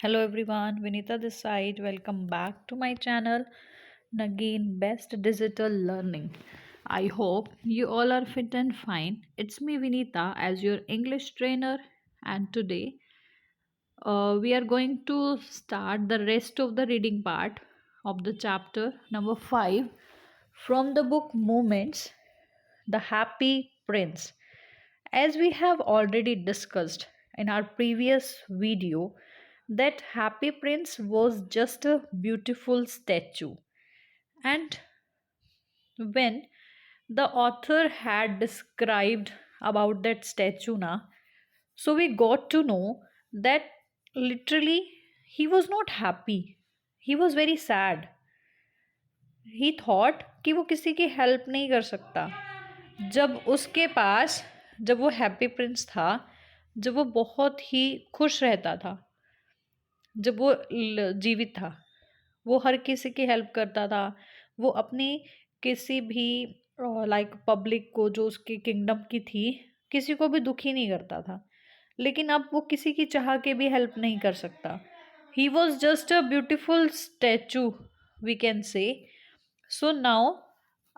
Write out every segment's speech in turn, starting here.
Hello everyone, Vinita this side. Welcome back to my channel. And again, Best Digital Learning. I hope you all are fit and fine. It's me, Vinita, as your English trainer, and today we are going to start the rest of the reading part of the chapter number 5 from the book Moments, The Happy Prince. As we have already discussed in our previous video, that Happy Prince was just a beautiful statue. And when the author had described about that statue, so we got to know that literally he was not happy. He was very sad. He thought कि वो किसी की help नहीं कर सकता. जब उसके पास जब वो हैप्पी प्रिंस था, जब वो बहुत ही खुश रहता था, जब वो जीवित था, वो हर किसी की हेल्प करता था. वो अपनी किसी भी लाइक पब्लिक को जो उसके किंगडम की थी, किसी को भी दुखी नहीं करता था. लेकिन अब वो किसी की चाह के भी हेल्प नहीं कर सकता. He was just a beautiful statue, we can say. So now,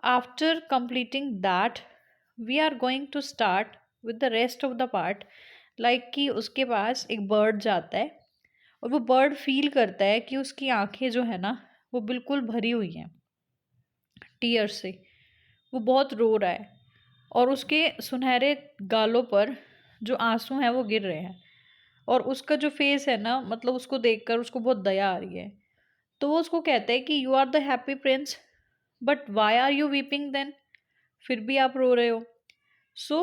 after completing that, we are going to start with the rest of the part. Like कि उसके पास एक बर्ड जाता है और वो बर्ड फील करता है कि उसकी आंखें जो है ना, वो बिल्कुल भरी हुई हैं टीयर से. वो बहुत रो रहा है और उसके सुनहरे गालों पर जो आंसू हैं वो गिर रहे हैं. और उसका जो फेस है ना, मतलब उसको देखकर उसको बहुत दया आ रही है. तो वो उसको कहता है कि you are the happy prince, but why are you weeping then? फिर भी आप रो रहे हो. सो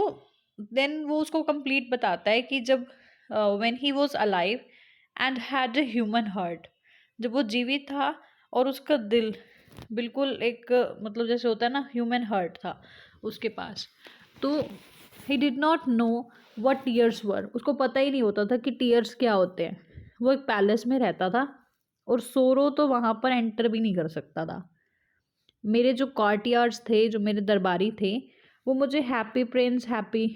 देन वो उसको कंप्लीट बताता है कि जब when he was alive and had a human heart, जब वो जीवित था और उसका दिल बिल्कुल एक मतलब जैसे होता है ना, ह्यूमन हार्ट था उसके पास. तो he did not know what tears were. उसको पता ही नहीं होता था कि टीयर्स क्या होते हैं. वो एक पैलेस में रहता था और सोरो तो वहाँ पर एंटर भी नहीं कर सकता था. मेरे जो कॉर्टियर्स थे, जो मेरे दरबारी थे, वो मुझे हैप्पी प्रिंस हैप्पी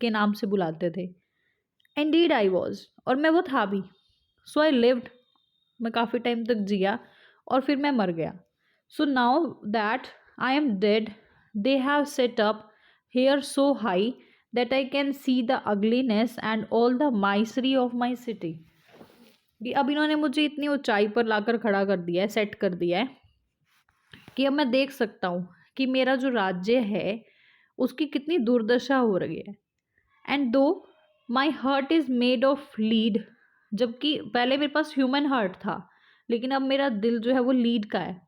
के नाम से बुलाते थे. इंडीड आई वॉज, और मैं वो था भी. सो आई लिव्ड, मैं काफ़ी टाइम तक जिया और फिर मैं मर गया. So now that I am dead, they have set up here so high that I can see the ugliness and all the misery of my city. कि अब इन्होंने मुझे इतनी ऊंचाई पर लाकर खड़ा कर दिया है, सेट कर दिया है कि अब मैं देख सकता हूँ कि मेरा जो राज्य है उसकी कितनी दुर्दशा हो रही है. एंड दो my heart is made of lead, जबकि पहले मेरे पास ह्यूमन हार्ट था, लेकिन अब मेरा दिल जो है वो लीड का है.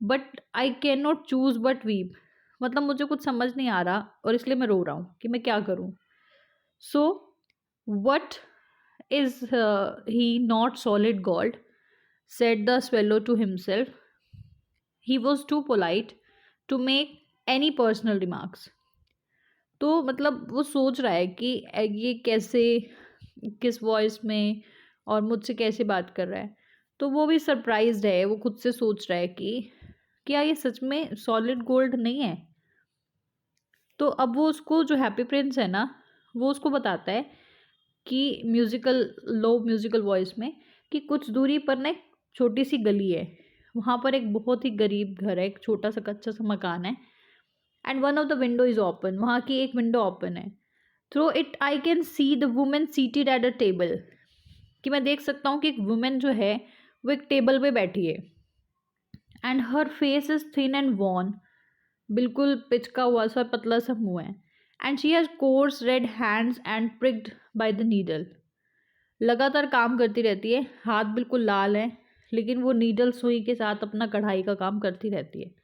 But I can not choose but weep, मतलब मुझे कुछ समझ नहीं आ रहा और इसलिए मैं रो रहा हूँ कि मैं क्या करूँ. So what is he not solid god, said the swallow to himself. He was too polite to make any personal remarks. तो मतलब वो सोच रहा है कि ये कैसे, किस वॉइस में और मुझसे कैसे बात कर रहा है. तो वो भी सरप्राइज्ड है. वो खुद से सोच रहा है कि क्या ये सच में सॉलिड गोल्ड नहीं है. तो अब वो उसको, जो हैप्पी प्रिंस है ना, वो उसको बताता है कि म्यूज़िकल, लो म्यूज़िकल वॉइस में, कि कुछ दूरी पर ना एक छोटी सी गली है. वहाँ पर एक बहुत ही गरीब घर है, एक छोटा सा कच्चा सा मकान है. And one of the window is open, वहाँ की एक विंडो ओपन है. Through it I can see the women seated at a table, कि मैं देख सकता हूँ कि एक वुमेन जो है वो एक टेबल पे बैठी है. And her face is thin and worn, बिल्कुल पिचका हुआ सा पतला सा मुँह है. And she has coarse red hands and pricked by the needle. लगातार काम करती रहती है, हाथ बिल्कुल लाल हैं, लेकिन वो नीडल सुई के साथ अपना कढ़ाई का काम करती रहती है.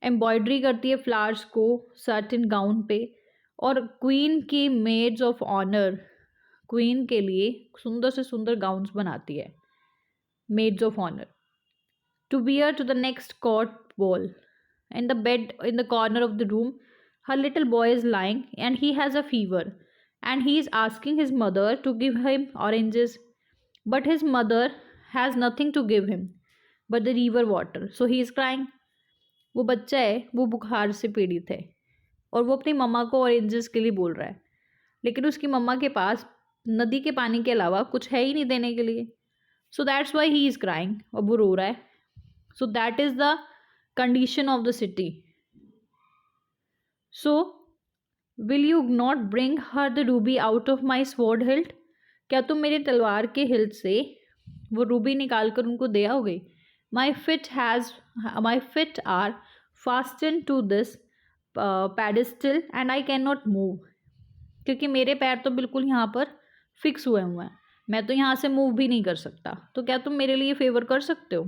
एम्ब्रॉयडरी करती है फ्लावर्स को सर्टिन गाउन पे. और क्वीन की मेड्स ऑफ ऑनर, क्वीन के लिए सुंदर से सुंदर गाउन्स बनाती है, maids of honour, to wear to the next court ball. In the bed in the corner of the room, her little boy is lying and he has a fever, and he is asking his mother to give him oranges, but his mother has nothing to give him but the river water, so he is crying. वो बच्चा है, वो बुखार से पीड़ित है और वो अपनी मम्मा को ऑरेंजेस के लिए बोल रहा है, लेकिन उसकी मम्मा के पास नदी के पानी के अलावा कुछ है ही नहीं देने के लिए. So that's why he is crying. अब वो रो रहा है. So that is the condition of the city. So will you not bring her the Ruby out of my sword hilt. क्या तुम मेरे तलवार के हिल्ट से वो रूबी निकाल कर उनको दे आओगे. My feet are fasten to this pedestal and I can not move. क्योंकि मेरे पैर तो बिल्कुल यहाँ पर फिक्स हुए हुए हैं, मैं तो यहाँ से मूव भी नहीं कर सकता. तो क्या तुम मेरे लिए फेवर कर सकते हो.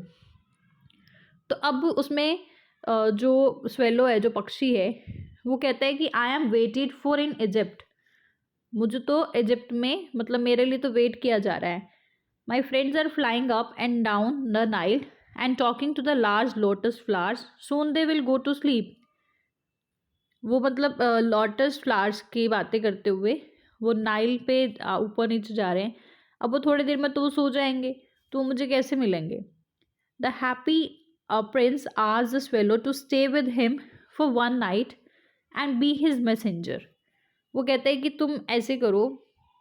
तो अब उसमें जो स्वेलो है, जो पक्षी है, वो कहता है कि I am waited for in Egypt. मुझे तो इजिप्ट में, मतलब मेरे लिए तो वेट किया जा रहा है. My friends are flying up and down the Nile and talking to the large lotus flowers. Soon they will go to sleep. वो मतलब लोटस फ्लावर्स की बातें करते हुए वो नाइल पे ऊपर नीचे जा रहे हैं. अब वो थोड़ी देर में तो वो सो जाएंगे, तो वो मुझे कैसे मिलेंगे. The happy prince asked the swallow to stay with him for one night and be his messenger. वो कहते हैं कि तुम ऐसे करो.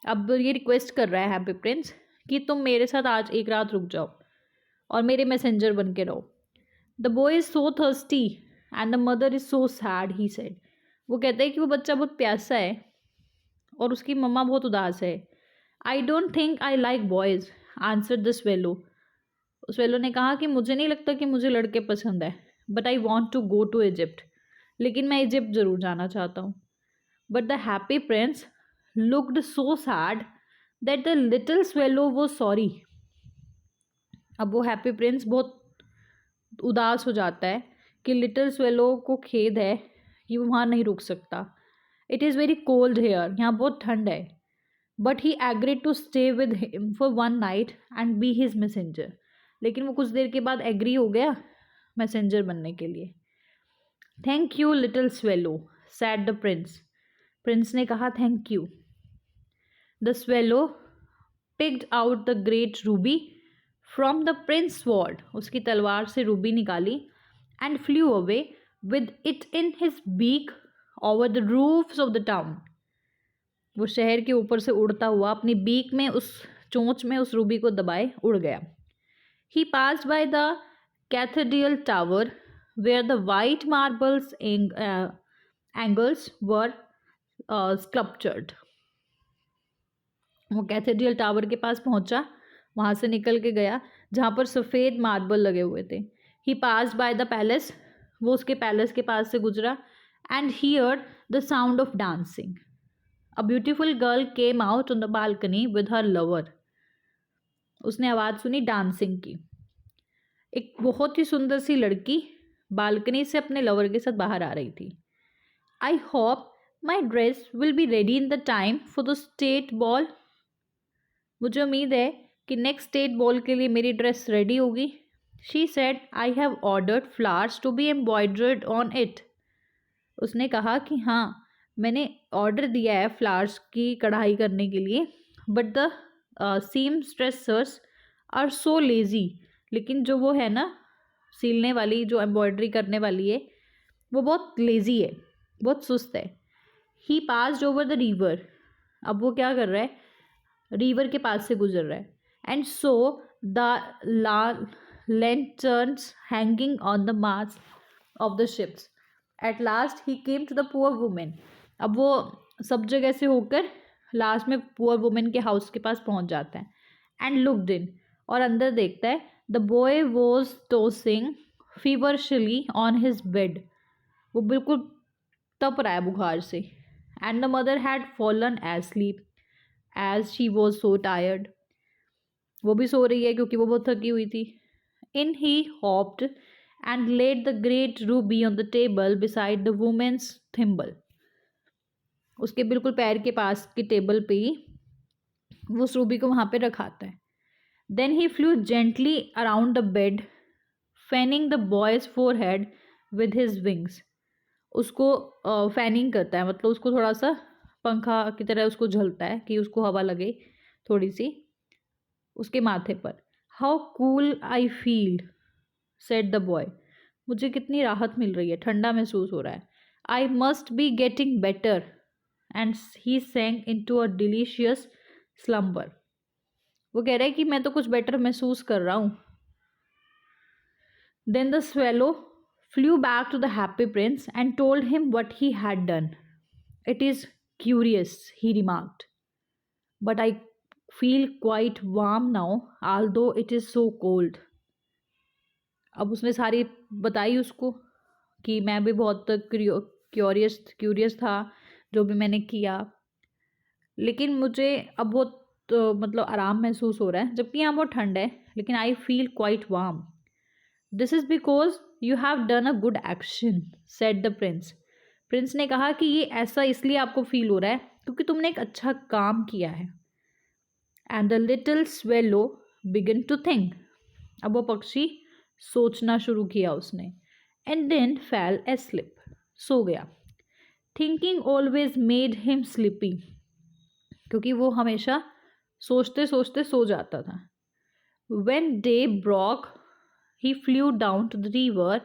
अब ये रिक्वेस्ट कर रहा है हैप्पी प्रिंस कि तुम मेरे साथ आज एक रात रुक जाओ और मेरे मैसेंजर बन के रहो. The boy is so thirsty and the mother is so sad, he said. वो कहते हैं कि वो बच्चा बहुत प्यासा है और उसकी मम्मा बहुत उदास है. I don't think I like boys, answered the swallow. Swallow ने कहा कि मुझे नहीं लगता कि मुझे लड़के पसंद है. But I want to go to Egypt. लेकिन मैं इजिप्ट ज़रूर जाना चाहता हूँ. But the happy prince looked so sad that the little swallow was sorry. अब वो हैप्पी प्रिंस बहुत उदास हो जाता है कि लिटिल स्वेलो को खेद है कि वो वहाँ नहीं रुक सकता. It is very cold here, यहाँ बहुत ठंड है. But he agreed to stay with him for one night and be his messenger. लेकिन वो कुछ देर के बाद एग्री हो गया मैसेंजर बनने के लिए. Thank you little swallow, said the prince. Prince ने कहा thank you. The swallow picked out the great ruby from the prince sword. उसकी तलवार से रूबी निकाली and flew away with it in his beak over the roofs of the town. वो शहर के ऊपर से उड़ता हुआ अपनी बीक में, उस चोंच में उस रूबी को दबाए उड़ गया. He passed by the cathedral tower where the white marbles angels were sculptured. वो कैथेड्रल टावर के पास पहुंचा, वहाँ से निकल के गया जहाँ पर सफ़ेद मार्बल लगे हुए थे. ही पास्ड बाय द पैलेस. वो उसके पैलेस के पास से गुजरा. And heard the sound of dancing. A beautiful girl came out on the balcony with her lover. उसने आवाज़ सुनी डांसिंग की. एक बहुत ही सुंदर सी लड़की बालकनी से अपने लवर के साथ बाहर आ रही थी. I hope my dress will be ready in the time for the state ball. मुझे उम्मीद है कि नेक्स्ट स्टेट बॉल के लिए मेरी ड्रेस रेडी होगी. She said I have ordered flowers to be embroidered on it. उसने कहा कि हाँ, मैंने ऑर्डर दिया है फ्लावर्स की कढ़ाई करने के लिए. But the seamstresses are so lazy. लेकिन जो वो है ना सिलने वाली, जो एम्ब्रॉयडरी करने वाली है, वो बहुत लेज़ी है, बहुत सुस्त है. ही पास्ड ओवर द रिवर. अब वो क्या कर रहा है, रिवर के पास से गुजर रहा है. And so the lanterns hanging on the masts of the ships. At last he came to the poor woman. अब वो सब जगह से होकर लास्ट में पुअर वुमेन के हाउस के पास पहुंच जाता है. And looked in. और अंदर देखता है. The boy was tossing feverishly on his bed. वो बिल्कुल तप रहा है बुखार से. And the mother had fallen asleep as she was so tired. वो भी सो रही है क्योंकि वो बहुत थकी हुई थी. In he hopped and laid the great ruby on the table beside the woman's thimble. उसके बिल्कुल पैर के पास की टेबल पे ही वो उस रूबी को वहाँ पे रखाता है. Then he flew gently around the bed, fanning the boy's forehead with his wings. उसको फैनिंग करता है, मतलब उसको थोड़ा सा पंखा की तरह उसको झलता है कि उसको हवा लगे थोड़ी सी उसके माथे पर. How cool I feel, said the boy. मुझे कितनी राहत मिल रही है, ठंडा महसूस हो रहा है. I must be getting better. And he sank into a delicious slumber. वो कह रहा है कि मैं तो कुछ बेटर महसूस कर रहा हूँ। Then the swallow flew back to the happy prince and told him what he had done. It is curious, he remarked, but I feel quite warm now although it is so cold. अब उसने सारी बताई उसको कि मैं भी बहुत curious था जो भी मैंने किया, लेकिन मुझे अब बहुत मतलब आराम महसूस हो रहा है, जबकि यहाँ बहुत ठंड है, लेकिन आई feel quite warm. This is because you have done a good action, said the prince. Prince ने कहा कि ये ऐसा इसलिए आपको फील हो रहा है क्योंकि तुमने एक अच्छा काम किया है। And the little swallow began to think. अब वो पक्षी सोचना शुरू किया उसने। एंड देन फेल एस्लिप, सो गया। Thinking always made him sleepy, क्योंकि वो हमेशा सोचते सोचते सो जाता था। When day broke he flew down to the river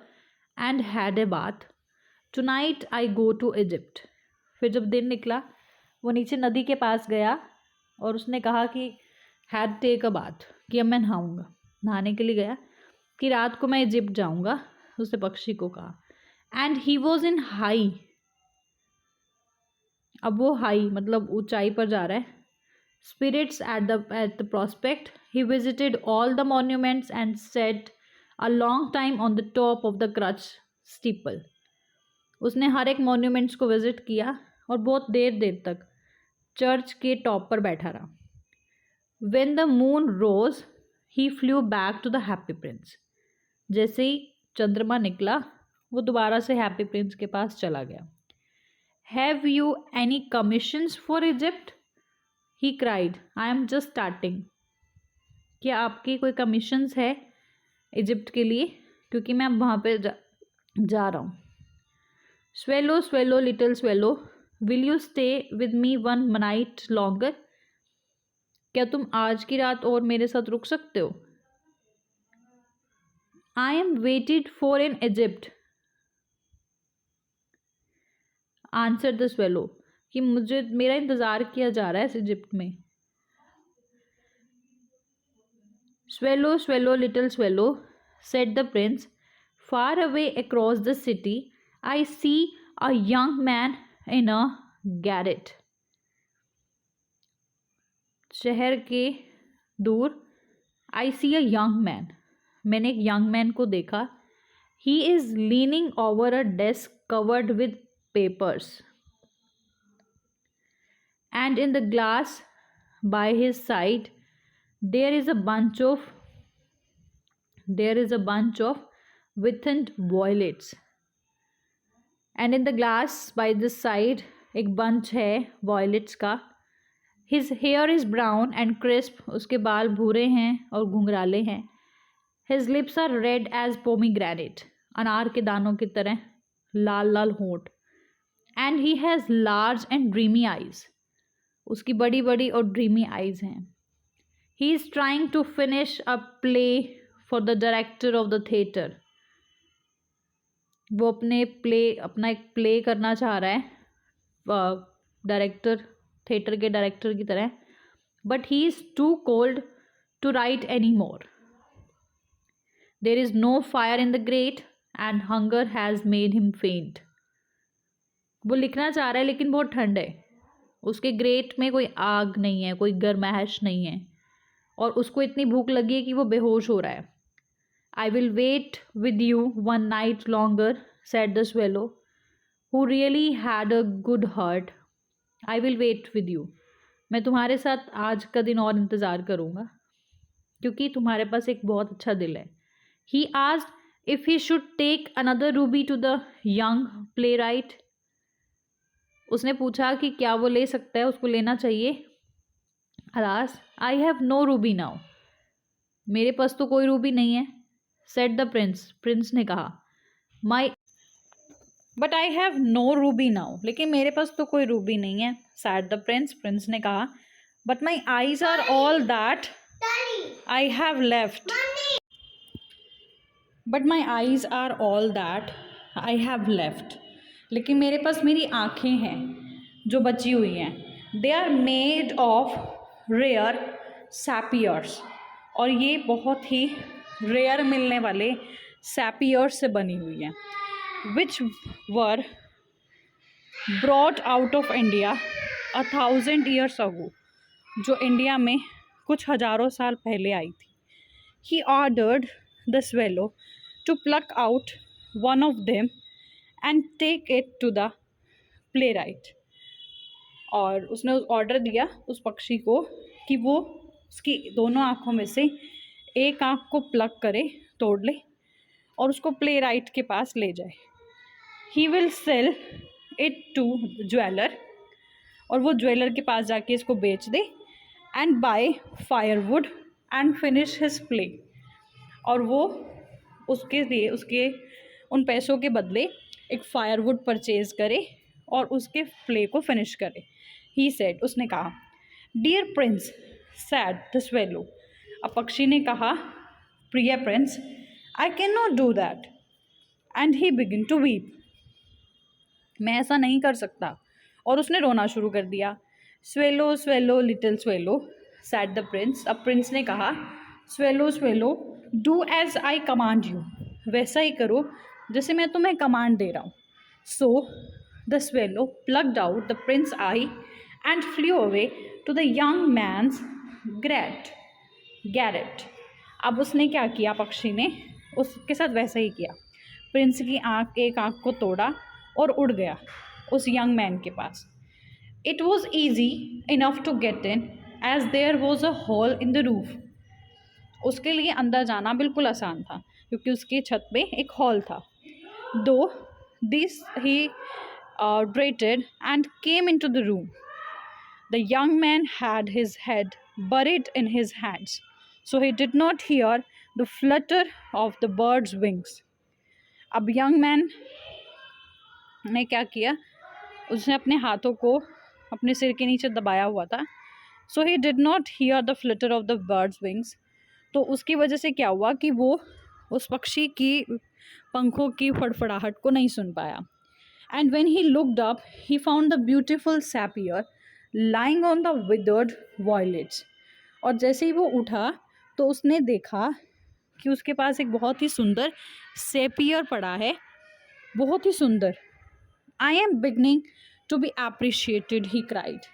and had a bath. Tonight I go to Egypt. फिर जब दिन निकला वो नीचे नदी के पास गया और उसने कहा कि हैड टेक अ बाथ, कि अब मैं नहाऊंगा, नहाने के लिए गया, कि रात को मैं इजिप्ट जाऊंगा, उसने पक्षी को कहा। And he was in high. अब वो हाई मतलब ऊंचाई पर जा रहा है। Spirits at the prospect he visited all the monuments and sat a long time on the top of the church steeple. उसने हर एक मॉन्यूमेंट्स को विजिट किया और बहुत देर देर तक चर्च के टॉप पर बैठा रहा। When the moon rose he flew back to the happy prince. जैसे ही चंद्रमा निकला वो दोबारा से हैप्पी प्रिंस के पास चला गया। Have you any commissions for Egypt, he cried, I am just starting. क्या आपकी कोई कमीशंस है इजिप्ट के लिए, क्योंकि मैं वहाँ पे जा रहा हूँ। Swallow swallow little swallow, will you stay with me one night longer. क्या तुम आज की रात और मेरे साथ रुक सकते हो। I am waited for in Egypt, answer the swallow, कि मुझे मेरा इंतज़ार किया जा रहा है इस इजिप्ट में। Swallow swallow little swallow, said the prince, far away across the city I see a young man in a garret. शहर के दूर आई सी अ यंग मैन, मैंने एक यंग मैन को देखा। He is leaning over a desk covered with papers and in the glass by his side there is a bunch of withered violets, and in the glass by this side एक bunch है violets का। his hair is brown and crisp, उसके बाल भूरे हैं और घुंघराले हैं। his lips are red as pomegranate, अनार के दानों की तरह लाल लाल होंठ। and he has large and dreamy eyes, उसकी बड़ी बड़ी और ड्रीमी आइज हैं। He is trying to finish a play for the director of the theatre. वो अपना एक प्ले करना चाह रहा है डायरेक्टर, थिएटर के डायरेक्टर की तरह। But he is too cold to write anymore. There is no fire in the grate and hunger has made him faint. वो लिखना चाह रहा है लेकिन बहुत ठंड है, उसके ग्रेट में कोई आग नहीं है, कोई गर्माहट नहीं है, और उसको इतनी भूख लगी है कि वो बेहोश हो रहा है। I will wait with you one night longer, said the swallow who really had a good heart. I will wait with you, मैं तुम्हारे साथ आज का दिन और इंतज़ार करूँगा क्योंकि तुम्हारे पास एक बहुत अच्छा दिल है। He asked if he should take another ruby to the young playwright. उसने पूछा कि क्या वो ले सकता है, उसको लेना चाहिए। Alas I have no ruby now, मेरे पास तो कोई रूबी नहीं है। सेड द प्रिंस, प्रिंस ने कहा। My but I have no ruby now, लेकिन मेरे पास तो कोई रूबी नहीं है। सेड द प्रिंस, प्रिंस ने कहा। But my eyes are all that I have left, but my eyes are all that I have left, लेकिन मेरे पास मेरी आँखें हैं जो बची हुई हैं। They are made of rare sapphires, और ये बहुत ही रेयर मिलने वाले सैपियर्स से बनी हुई हैं, which were brought out of India 1000 years ago, जो इंडिया में कुछ हज़ारों साल पहले आई थी. He ordered the swallow to pluck out one of them and take it to the playwright. और उसने ऑर्डर दिया उस पक्षी को कि वो उसकी दोनों आँखों में से एक आँख को प्लग करे, तोड़ ले, और उसको प्ले राइट के पास ले जाए. He will sell it to jeweller, और वो ज्वेलर के पास जाके इसको बेच दे. And buy firewood and finish his play, और वो उसके लिए उसके उन पैसों के बदले एक फायरवुड परचेज करे और उसके प्ले को फिनिश करे. ही सेड, उसने कहा, dear prince, said the swallow, अब पक्षी ने कहा, प्रिय prince, I can not do that. And he begin to weep, मैं ऐसा नहीं कर सकता, और उसने रोना शुरू कर दिया. Swallow swallow little swallow, said the prince, अब प्रिंस ने कहा, swallow swallow, do as I command you, वैसा ही करो जैसे मैं तुम्हें कमांड दे रहा हूँ. So the swallow plucked out the prince eye and flew away to the young man's garret. अब उसने क्या किया, पक्षी ने उसके साथ वैसा ही किया. प्रिंस की एक आँख को तोड़ा और उड़ गया उस यंग मैन के पास. It was easy enough to get in as there was a hole in the roof. उसके लिए अंदर जाना बिल्कुल आसान था क्योंकि उसकी छत पे एक हॉल था. दो this he dreaded and came into the room. The young man had his head buried in his hands, so he did not hear the flutter of the bird's wings. अब young man ने क्या किया, उसने अपने हाथों को अपने सिर के नीचे दबाया हुआ था. So he did not hear the flutter of the bird's wings. तो उसकी वजह से क्या हुआ कि वो उस पक्षी की पंखों की फड़फड़ाहट को नहीं सुन पाया. And when he looked up, he found the beautiful sapphire lying on the withered violets. और जैसे ही वो उठा तो उसने देखा कि उसके पास एक बहुत ही सुंदर सेपियर पड़ा है, बहुत ही सुंदर. I am beginning to be appreciated, he cried.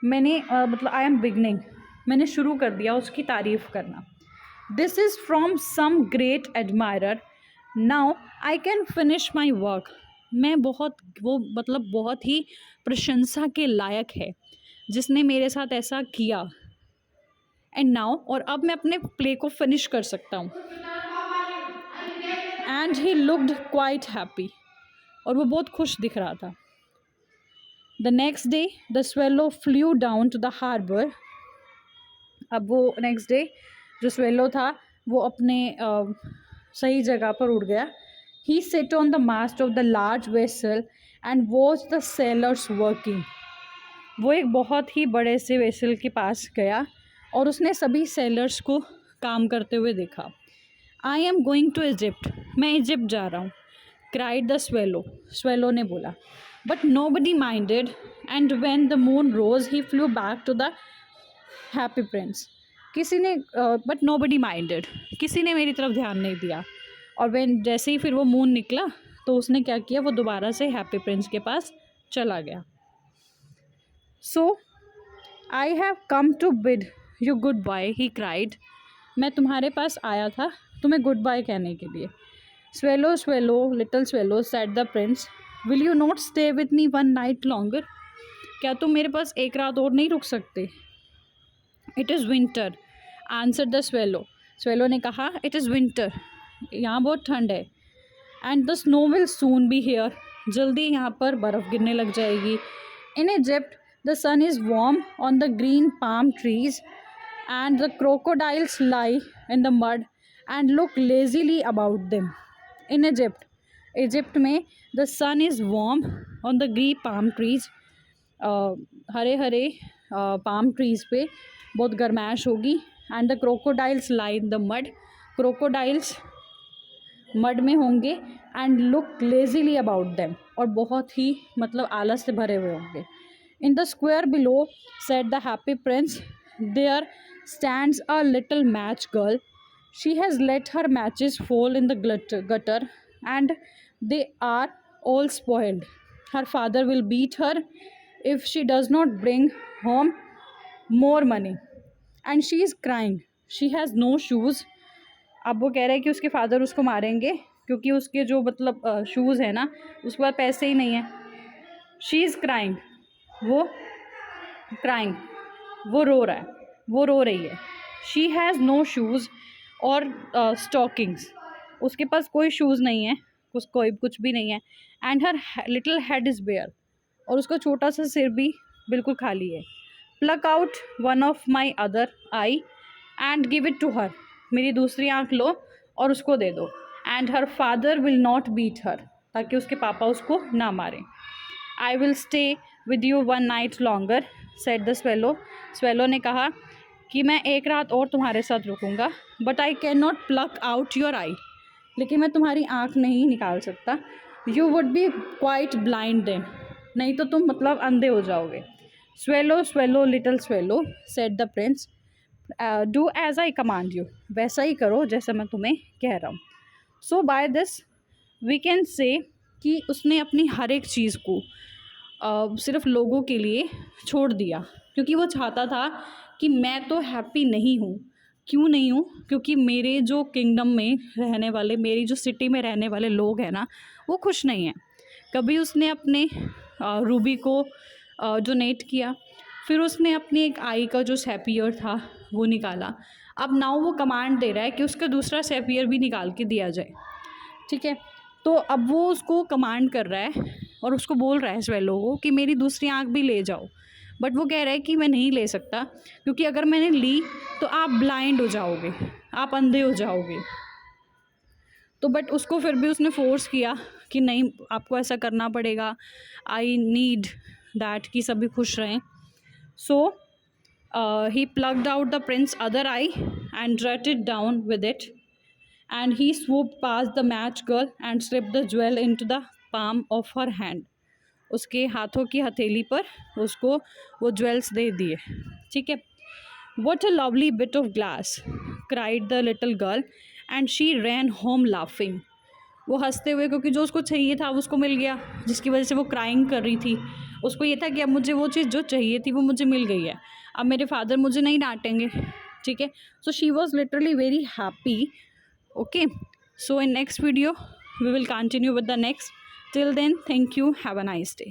I am beginning, मैंने शुरू कर दिया उसकी तारीफ़ करना. This is from some great admirer. Now I can finish my work. बहुत ही प्रशंसा के लायक है जिसने मेरे साथ ऐसा किया. एंड नाउ, और अब मैं अपने प्ले को फिनिश कर सकता हूँ. And he looked quite happy, और वो बहुत खुश दिख रहा था. The next day the swallow flew down to the harbour. अब वो नेक्स्ट डे जो स्वेलो था वो अपने सही जगह पर उड़ गया. He sat on the mast of the large vessel and watched the sailors working. वो एक बहुत ही बड़े से वेसल के पास गया और उसने सभी सेलर्स को काम करते हुए देखा. I am going to Egypt. मैं इजिप्ट जा रहा हूँ. Cried the swallow. स्वेलो ने बोला. But nobody minded, and when the moon rose, he flew back to the happy prince. But nobody minded. किसी ने मेरी तरफ ध्यान नहीं दिया. और जैसे ही फिर वो मून निकला तो उसने क्या किया, वो दोबारा से हैप्पी प्रिंस के पास चला गया. So I have come to bid you goodbye, he cried. मैं तुम्हारे पास आया था तुम्हें गुड बाय कहने के लिए. Swallow swallow little swallow, said the Prince, will you not stay with me one night longer. क्या तुम मेरे पास एक रात और नहीं रुक सकते. It is winter, answer the swallow. Swallow ने कहा, इट इज़ विंटर, यहाँ बहुत ठंड है. And the snow will soon be here, जल्दी यहाँ पर बर्फ़ गिरने लग जाएगी. In Egypt the sun is warm on the green palm trees and the crocodiles lie in the mud and look lazily about them. In Egypt में the sun is warm on the green palm trees, Hare Hare palm trees पे बहुत गर्माइश होगी. And the crocodiles lie in the mud, crocodiles mud में होंगे. And look lazily about them, और बहुत ही आलस से भरे हुए होंगे. In the square below, said the happy prince, there stands a little match girl. She has let her matches fall in the gutter, and they are all spoiled. Her father will beat her if she does not bring home more money. And she is crying. She has no shoes. अब वो कह रहे हैं कि उसके father उसको मारेंगे क्योंकि उसके जो मतलब शूज़ है ना, उसके पास पैसे ही नहीं है. She is crying. वो क्राइंग, वो रो रहा है, वो रो रही है. शी हैज़ नो शूज़ और स्टॉकिंग्स. उसके पास कोई शूज़ नहीं है, कुछ भी नहीं है. And her little head is bare. और उसका छोटा सा सिर भी बिल्कुल खाली है. Pluck out one of my other eye and give it to her. मेरी दूसरी आँख लो और उसको दे दो. And her father will not beat her, ताकि उसके पापा उसको ना मारें. I will stay with you one night longer, said the swallow. Swallow ने कहा कि मैं एक रात और तुम्हारे साथ रुकूंगा. But I can not pluck out your eye. लेकिन मैं तुम्हारी आँख नहीं निकाल सकता. You would be quite blind then. नहीं तो तुम मतलब अंधे हो जाओगे. Swallow swallow little swallow, said the prince, do as I command you. वैसा ही करो जैसा मैं तुम्हें कह रहा हूँ. So by this we can say कि उसने अपनी हर एक चीज़ को सिर्फ लोगों के लिए छोड़ दिया, क्योंकि वो चाहता था कि मैं तो हैप्पी नहीं हूँ. क्यों नहीं हूँ? क्योंकि मेरे जो किंगडम में रहने वाले, मेरी जो सिटी में रहने वाले लोग हैं ना, वो खुश नहीं हैं. कभी उसने अपने रूबी को डोनेट किया, फिर उसने अपनी एक आई का जो सैपियर था वो निकाला. अब नाउ वो कमांड दे रहा है कि उसका दूसरा सैपियर भी निकाल के दिया जाए. ठीक है, तो अब वो उसको कमांड कर रहा है और उसको बोल रहा है स्वेलो को कि मेरी दूसरी आँख भी ले जाओ. बट वो कह रहा है कि मैं नहीं ले सकता, क्योंकि अगर मैंने ली तो आप ब्लाइंड हो जाओगे, आप अंधे हो जाओगे. तो बट उसको फिर भी उसने फोर्स किया कि नहीं, आपको ऐसा करना पड़ेगा. आई नीड दैट कि सभी खुश रहें. So he plucked out the prince other eye and darted down with it इट. And he swooped past the match girl and slipped the jewel into the palm of her hand. उसके हाथों की हथेली पर उसको वो ज्वेल्स दे दिए. ठीक है. What a lovely bit of glass, cried the little girl, and she ran home laughing. वो हंसते हुए, क्योंकि जो उसको चाहिए था उसको मिल गया, जिसकी वजह से वो क्राइंग कर रही थी. उसको ये था कि अब मुझे वो चीज़ जो चाहिए थी वो मुझे मिल गई है, अब मेरे फादर मुझे नहीं डांटेंगे. ठीक है. So she was literally very happy. Okay, so in next video we will continue with the next. Till then, thank you, have a nice day.